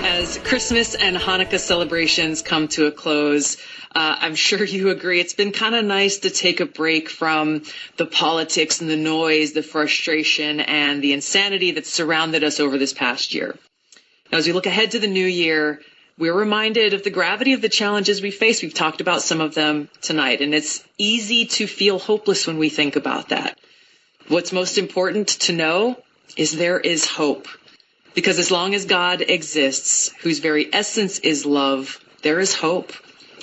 As Christmas and Hanukkah celebrations come to a close, I'm sure you agree it's been kind of nice to take a break from the politics and the noise, the frustration, and the insanity that surrounded us over this past year. Now, as we look ahead to the new year, we're reminded of the gravity of the challenges we face. We've talked about some of them tonight, and it's easy to feel hopeless when we think about that. What's most important to know is there is hope. Because as long as God exists, whose very essence is love, there is hope.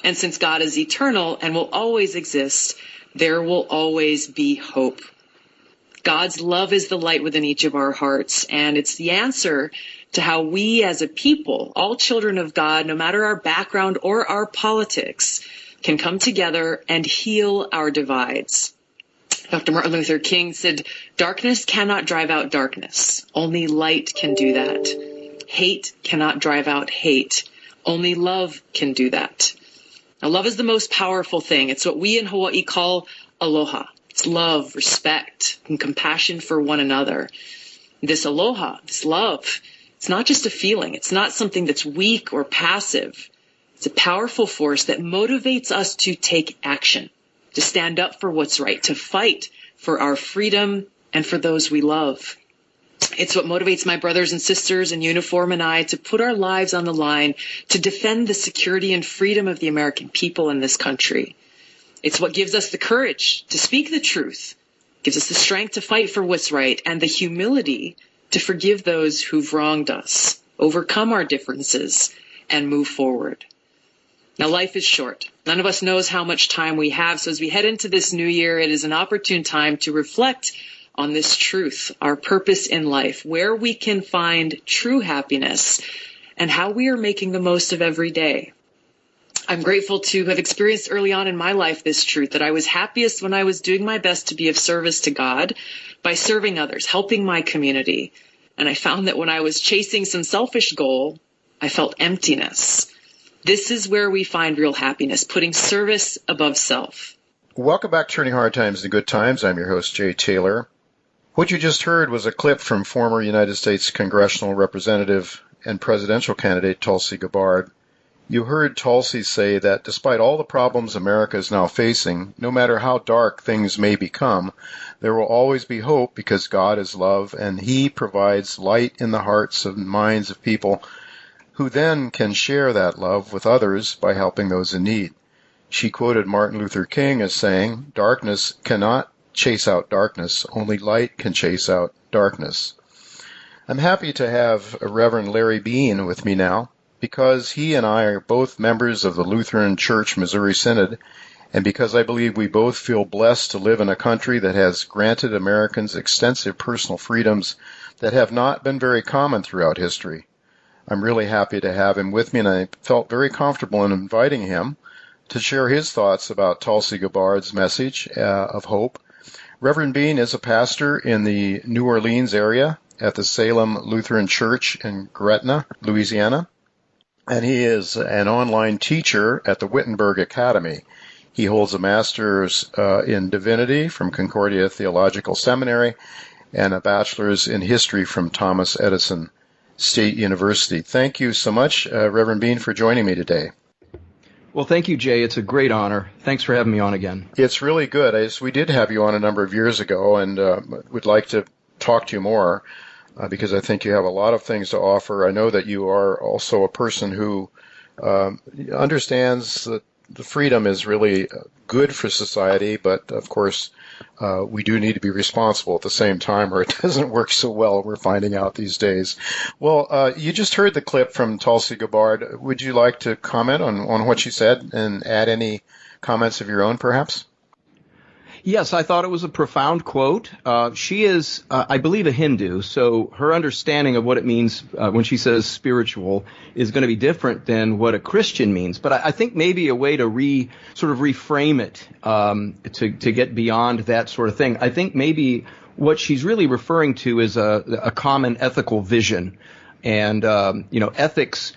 And since God is eternal and will always exist, there will always be hope. God's love is the light within each of our hearts, and it's the answer to how we as a people, all children of God, no matter our background or our politics, can come together and heal our divides. Dr. Martin Luther King said, "Darkness cannot drive out darkness. Only light can do that. Hate cannot drive out hate. Only love can do that." Now, love is the most powerful thing. It's what we in Hawaii call aloha. It's love, respect, and compassion for one another. This aloha, this love, it's not just a feeling. It's not something that's weak or passive. It's a powerful force that motivates us to take action, to stand up for what's right, to fight for our freedom and for those we love. It's what motivates my brothers and sisters in uniform and I to put our lives on the line to defend the security and freedom of the American people in this country. It's what gives us the courage to speak the truth, gives us the strength to fight for what's right, and the humility to forgive those who've wronged us, overcome our differences, and move forward. Now, life is short. None of us knows how much time we have. So as we head into this new year, it is an opportune time to reflect on this truth, our purpose in life, where we can find true happiness, and how we are making the most of every day. I'm grateful to have experienced early on in my life this truth, that I was happiest when I was doing my best to be of service to God by serving others, helping my community. And I found that when I was chasing some selfish goal, I felt emptiness. This is where we find real happiness, putting service above self. Welcome back to Turning Hard Times to Good Times. I'm your host, Jay Taylor. What you just heard was a clip from former United States Congressional Representative and presidential candidate Tulsi Gabbard. You heard Tulsi say that despite all the problems America is now facing, no matter how dark things may become, there will always be hope because God is love and He provides light in the hearts and minds of people who then can share that love with others by helping those in need. She quoted Martin Luther King as saying, "Darkness cannot chase out darkness, only light can chase out darkness." I'm happy to have Reverend Larry Beane with me now, because he and I are both members of the Lutheran Church Missouri Synod, and because I believe we both feel blessed to live in a country that has granted Americans extensive personal freedoms that have not been very common throughout history. I'm really happy to have him with me, and I felt very comfortable in inviting him to share his thoughts about Tulsi Gabbard's message of hope. Reverend Beane is a pastor in the New Orleans area at the Salem Lutheran Church in Gretna, Louisiana, and he is an online teacher at the Wittenberg Academy. He holds a master's in divinity from Concordia Theological Seminary and a bachelor's in history from Thomas Edison State University. Thank you so much, Reverend Beane, for joining me today. Well, thank you, Jay. It's a great honor. Thanks for having me on again. It's really good. We did have you on a number of years ago, and would like to talk to you more because I think you have a lot of things to offer. I know that you are also a person who understands that the freedom is really good for society, but of course we do need to be responsible at the same time, or it doesn't work so well, we're finding out these days. Well, you just heard the clip from Tulsi Gabbard. Would you like to comment on what she said and add any comments of your own, perhaps? Yes, I thought it was a profound quote. She is, I believe, a Hindu, so her understanding of what it means when she says spiritual is going to be different than what a Christian means. But I think maybe a way to sort of reframe it to get beyond that sort of thing. I think maybe what she's really referring to is a common ethical vision. And, ethics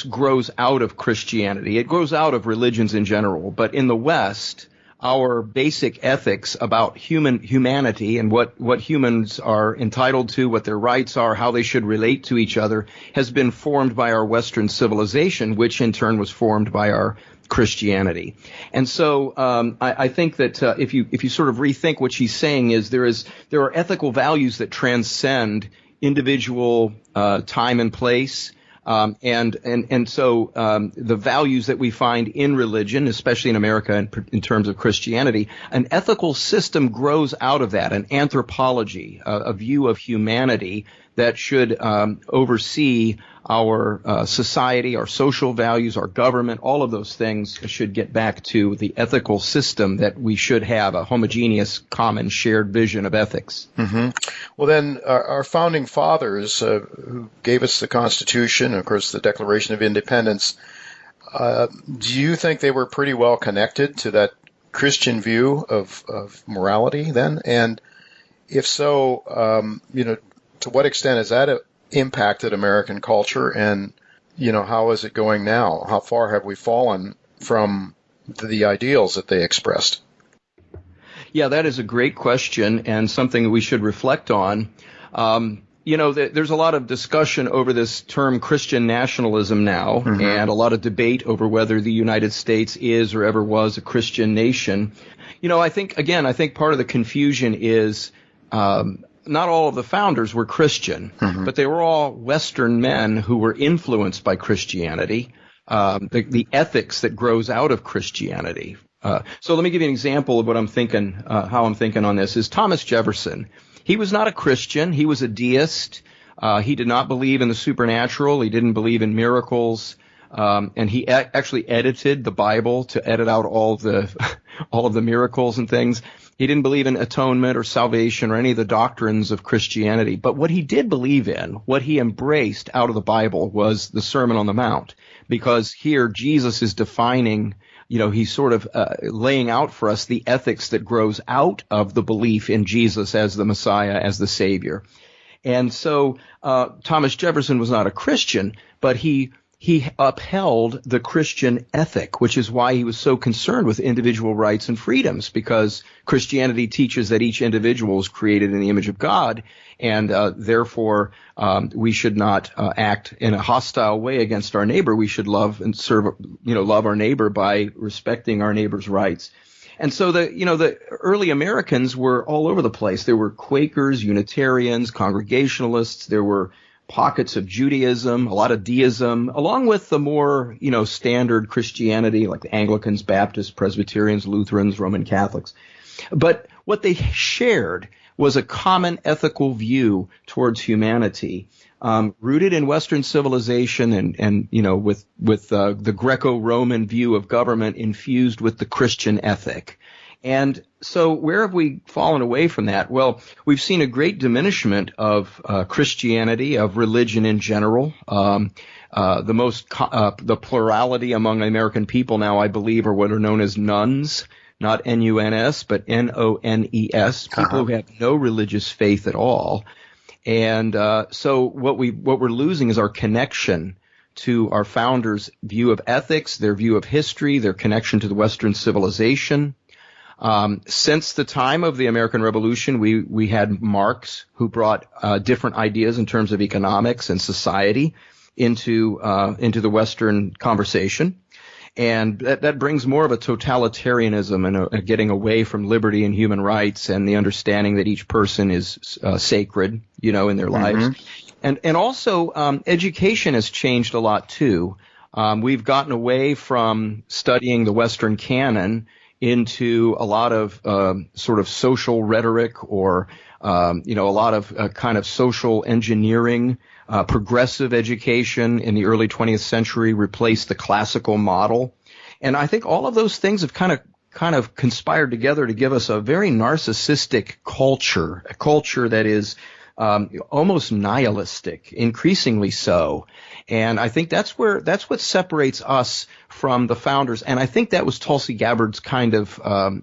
grows out of Christianity. It grows out of religions in general. But in the West, our basic ethics about humanity and what humans are entitled to, what their rights are, how they should relate to each other, has been formed by our Western civilization, which in turn was formed by our Christianity. And so I think that if you sort of rethink what she's saying is there are ethical values that transcend individual time and place. So the values that we find in religion, especially in America in terms of Christianity, an ethical system grows out of that, an anthropology, a view of humanity that should oversee our society, our social values, our government. All of those things should get back to the ethical system that we should have, a homogeneous, common, shared vision of ethics. Mm-hmm. Well, then, our founding fathers who gave us the Constitution, and of course, the Declaration of Independence, do you think they were pretty well connected to that Christian view of morality then? And if so, to what extent has that impacted American culture, and how is it going now? How far have we fallen from the ideals that they expressed? Yeah, that is a great question and something that we should reflect on. There's a lot of discussion over this term Christian nationalism now, mm-hmm. and a lot of debate over whether the United States is or ever was a Christian nation. I think part of the confusion is not all of the founders were Christian, mm-hmm. but they were all Western men who were influenced by Christianity, the ethics that grows out of Christianity. So let me give you an example of what I'm thinking, how I'm thinking on this, is Thomas Jefferson. He was not a Christian. He was a deist. He did not believe in the supernatural. He didn't believe in miracles. And he actually edited the Bible to edit out all of the miracles and things. He didn't believe in atonement or salvation or any of the doctrines of Christianity. But what he did believe in, what he embraced out of the Bible, was the Sermon on the Mount. Because here Jesus is defining, he's sort of laying out for us the ethics that grows out of the belief in Jesus as the Messiah, as the Savior. And so Thomas Jefferson was not a Christian, but he upheld the Christian ethic, which is why he was so concerned with individual rights and freedoms, because Christianity teaches that each individual is created in the image of God, and therefore we should not act in a hostile way against our neighbor. We should love and serve, love our neighbor by respecting our neighbor's rights. And so the early Americans were all over the place. There were Quakers, Unitarians, Congregationalists. There were pockets of Judaism, a lot of deism, along with the more, standard Christianity, like the Anglicans, Baptists, Presbyterians, Lutherans, Roman Catholics. But what they shared was a common ethical view towards humanity, rooted in Western civilization and with the Greco-Roman view of government infused with the Christian ethic. And so where have we fallen away from that? Well, we've seen a great diminishment of Christianity, of religion in general. The plurality among American people now, I believe, are what are known as nuns, not N-U-N-S, but N-O-N-E-S, people who have no religious faith at all. And so what we're losing is our connection to our founders' view of ethics, their view of history, their connection to the Western civilization. Since the time of the American Revolution, we had Marx, who brought different ideas in terms of economics and society into the Western conversation. And that brings more of a totalitarianism and a getting away from liberty and human rights and the understanding that each person is sacred, in their lives. And also education has changed a lot too. We've gotten away from studying the Western canon into a lot of sort of social rhetoric or a lot of kind of social engineering. Progressive education in the early 20th century replaced the classical model. And I think all of those things have kind of conspired together to give us a very narcissistic culture, a culture that is almost nihilistic, increasingly so. And I think that's what separates us from the founders. And I think that was Tulsi Gabbard's kind of the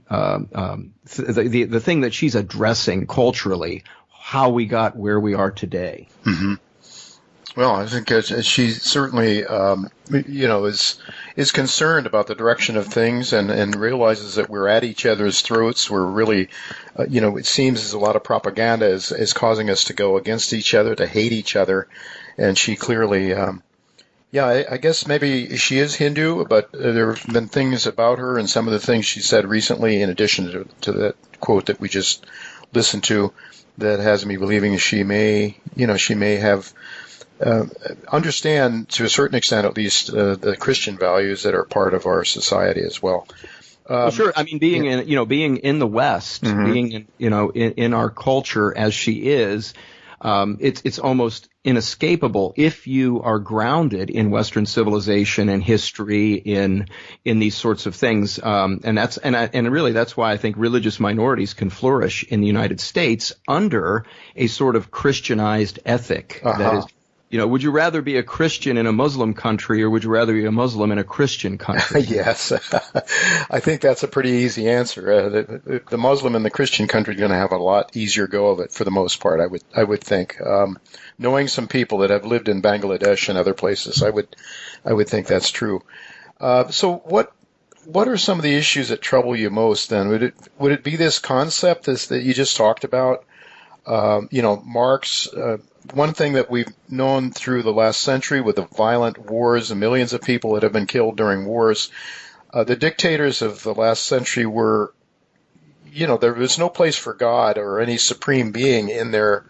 thing that she's addressing culturally, how we got where we are today. Mm-hmm. Well, I think she certainly, is concerned about the direction of things and realizes that we're at each other's throats. We're really, it seems as a lot of propaganda is causing us to go against each other, to hate each other. And she clearly, I guess maybe she is Hindu, but there have been things about her and some of the things she said recently, in addition to that quote that we just listened to, that has me believing she may have understand to a certain extent, at least, the Christian values that are part of our society as well. Well, sure. I mean, being in the West, being in our culture as she is, it's almost inescapable if you are grounded in Western civilization and history in these sorts of things. And really that's why I think religious minorities can flourish in the United States under a sort of Christianized ethic. That is, would you rather be a Christian in a Muslim country, or would you rather be a Muslim in a Christian country? Yes. I think that's a pretty easy answer. The Muslim in the Christian country is going to have a lot easier go of it for the most part, I would think. Knowing some people that have lived in Bangladesh and other places, I would think that's true. So what are some of the issues that trouble you most then? Would it be this concept that you just talked about? Marx, one thing that we've known through the last century with the violent wars and millions of people that have been killed during wars, the dictators of the last century were, there was no place for God or any supreme being in their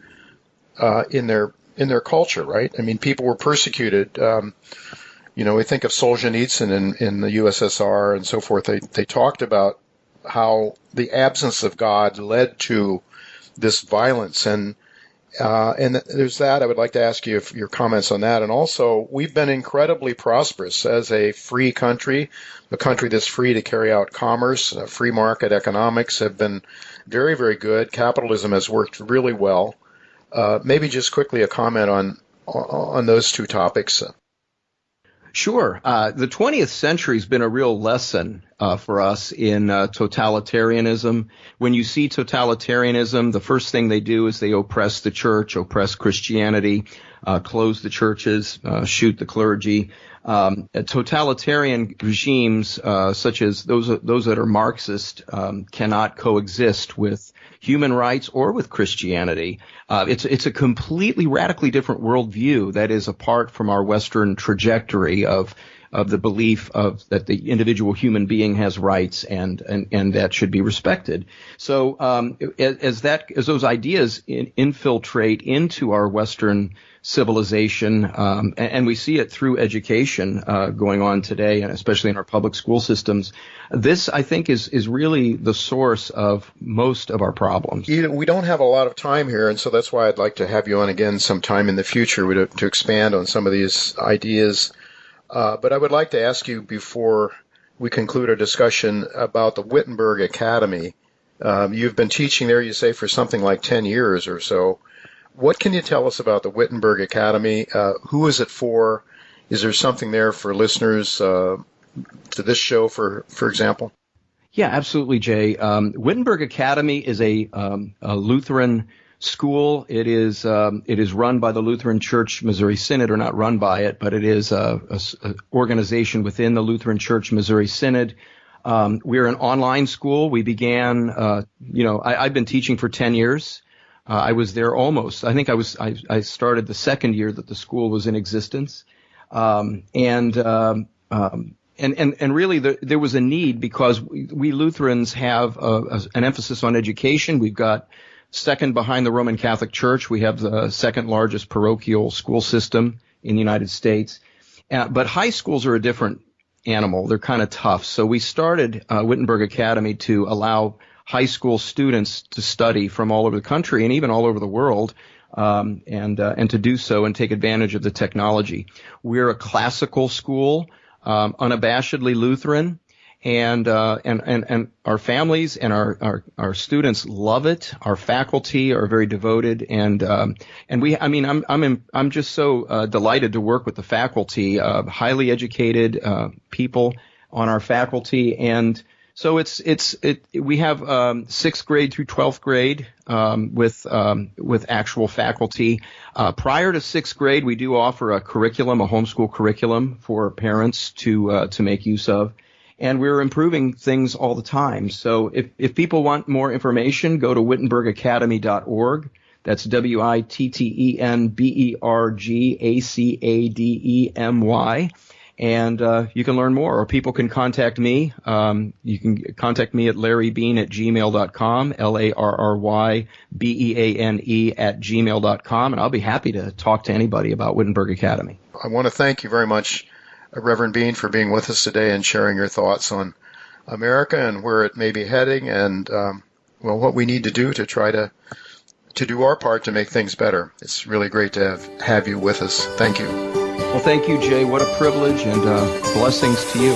culture, right? I mean, people were persecuted. We think of Solzhenitsyn in the USSR and so forth. They talked about how the absence of God led to this violence, and there's that. I would like to ask you your comments on that. And also, we've been incredibly prosperous as a free country, a country that's free to carry out commerce. Free market economics have been very, very good. Capitalism has worked really well. Maybe just quickly a comment on those two topics. Sure. The 20th century has been a real lesson for us in totalitarianism. When you see totalitarianism, the first thing they do is they oppress the church, oppress Christianity, close the churches, shoot the clergy. Totalitarian regimes, such as those that are Marxist, cannot coexist with human rights or with Christianity. It's a completely radically different worldview that is apart from our Western trajectory of the belief that the individual human being has rights and that should be respected. So as those ideas infiltrate into our Western civilization, and we see it through education going on today, and especially in our public school systems, this, I think, is really the source of most of our problems. We don't have a lot of time here, and so that's why I'd like to have you on again sometime in the future to expand on some of these ideas. But I would like to ask you, before we conclude our discussion, about the Wittenberg Academy. You've been teaching there, you say, for something like 10 years or so. What can you tell us about the Wittenberg Academy? Who is it for? Is there something there for listeners to this show, for example? Yeah, absolutely, Jay. Wittenberg Academy is a Lutheran school. It is run by the Lutheran Church Missouri Synod, or not run by it, but it is a organization within the Lutheran Church Missouri Synod. We're an online school. We began, I've been teaching for 10 years. I was there almost. I think I started the second year that the school was in existence. And really there was a need, because we Lutherans have an emphasis on education. We've got second behind the Roman Catholic Church. We have the second largest parochial school system in the United States. But high schools are a different animal. They're kind of tough. So we started Wittenberg Academy to allow high school students to study from all over the country and even all over the world, and to do so and take advantage of the technology. We're a classical school, unabashedly Lutheran, and our families and our students love it. Our faculty are very devoted, and I'm just so delighted to work with the faculty, highly educated people on our faculty, and So we have sixth grade through 12th grade with actual faculty. Prior to sixth grade, we do offer a homeschool curriculum for parents to make use of. And we're improving things all the time. So if people want more information, go to wittenbergacademy.org. That's WITTENBERGACADEMY. And you can learn more, or people can contact me. You can contact me at larrybeane@gmail.com, LARRYBEANE@gmail.com, and I'll be happy to talk to anybody about Wittenberg Academy. I want to thank you very much, Reverend Beane, for being with us today and sharing your thoughts on America and where it may be heading, and what we need to do to try to do our part to make things better. It's really great to have you with us. Thank you. Well, thank you, Jay. What a privilege, and blessings to you.